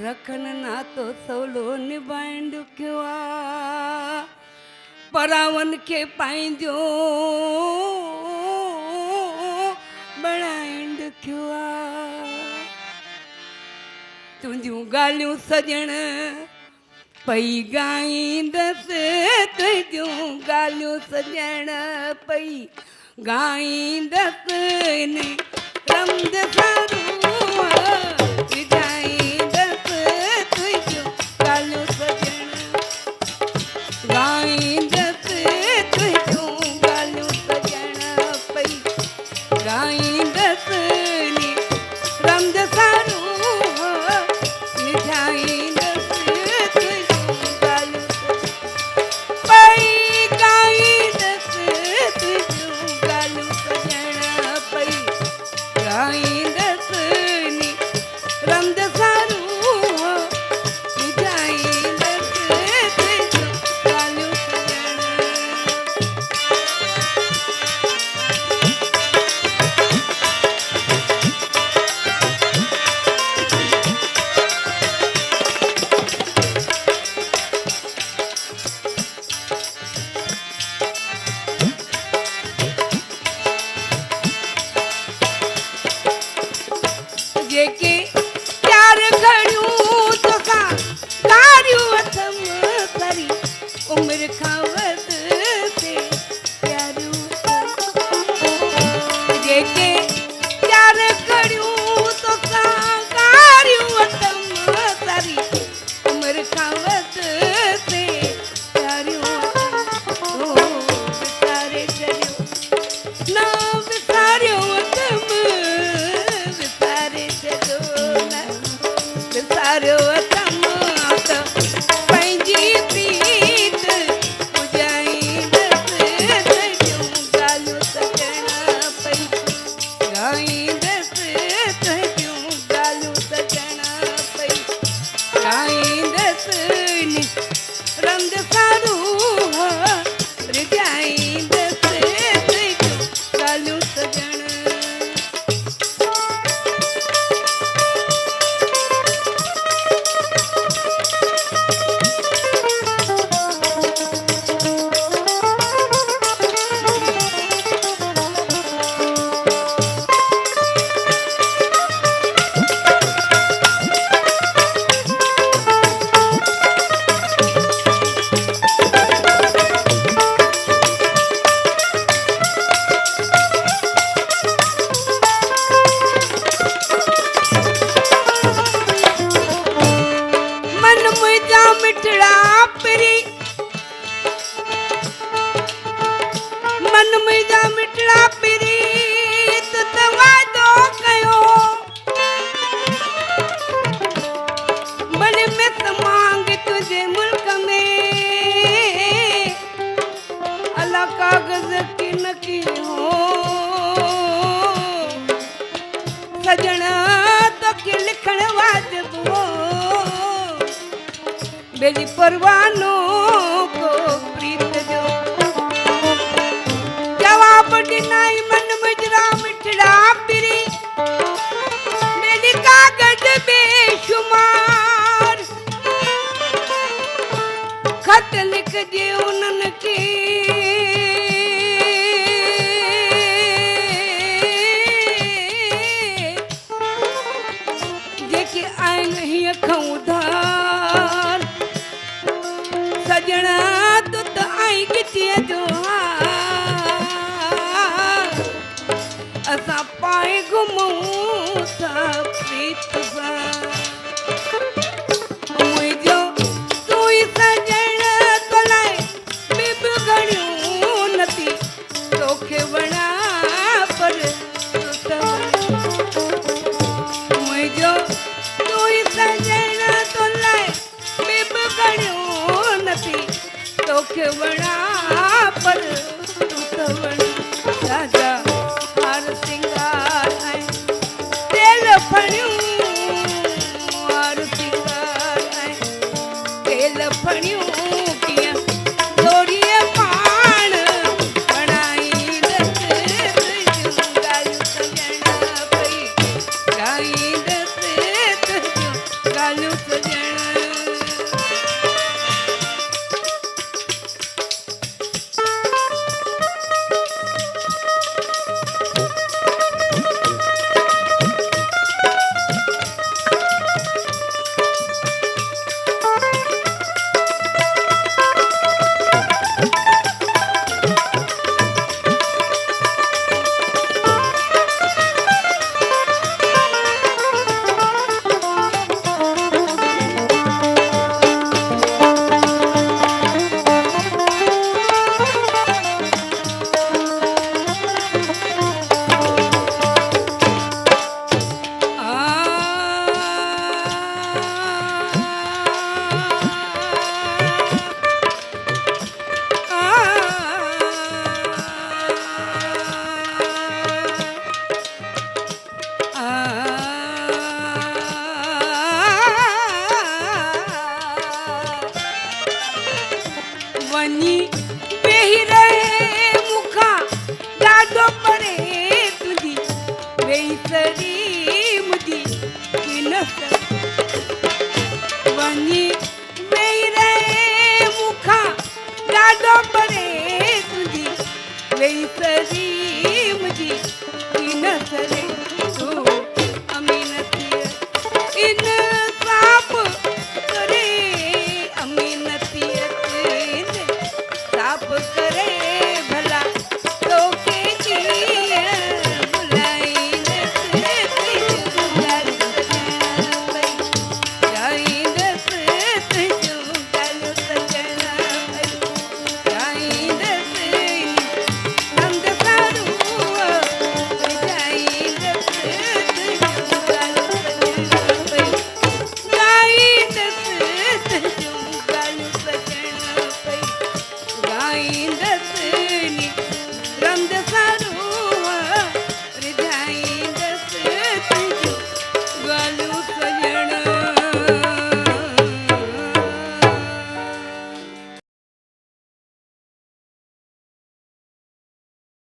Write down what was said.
रखन ना तो सवलो निभाइण ॾुखियो आहे परावन खे पंहिंजो बणाइण ॾुखियो आहे तुंहिंजूं ॻाल्हियूं सजण पई ॻाईंदसि तुंहिंजूं ॻाल्हियूं सजण पई ॻाईंदसि इन रमद सां रूह विझाईंदसि तुंहिंजूं ॻाल्हियूं सजण ॻाईंदसि तुंहिंजूं ॻाल्हियूं सजण पई ॻाईंदसि इन रमद सां रूह विझाईंदसि तुंहिंजूं ॻाल्हियूं पई ॻाईंदसि तुंहिंजूं ॻाल्हियूं सजण पई ॻाईंदसि इन रमद सां रूह विझाईंदसि तुंहिंजूं ॻाल्हियूं सजण जेके प्यार घड़ियूं तोसां कारियूं अथमि खरी उमिरि खां वधि ते प्यारियूं जेके प्यार घड़ियूं तोसां कारियूं अथमि खरी उमिरि खां वधि ते प्यारियूं विसारे छॾियो न विसारियो अथमि विसारे छॾियो न विसारियो अथमि त पंहिंजी प्रीत पुॼाईंदसि तुंहिंजूं ॻाल्हियूं सजण पई ॻाईंदसि तुंहिंजूं ॻाल्हियूं सजण पई ॻाईंदसि इन रमद सां रूह रिझाईंदसि तुंहिंजूं ॻाल्हियूं सजण मन मुंहिंजा मिठड़ा पिरी मन मुंहिंजा मिठड़ा पिरी तूं त वाइदो कयो भले में त मांग तुंहिंजे मुल्क में अला कागज़ की न की हो सजण तोखे लिखण वाजिब हो बेली परवानो को प्रीत जो जवाब ॾिनाई मन मुंहिंजा मिठड़ा पिरी बेली कागज़ बेशुमार खत लिखजे उन्हनि खे जेके आहिनि हीअं खां उधार सजण तूं त आई गिचीअ जो हार असां पाए घुमूं था प्रीत सां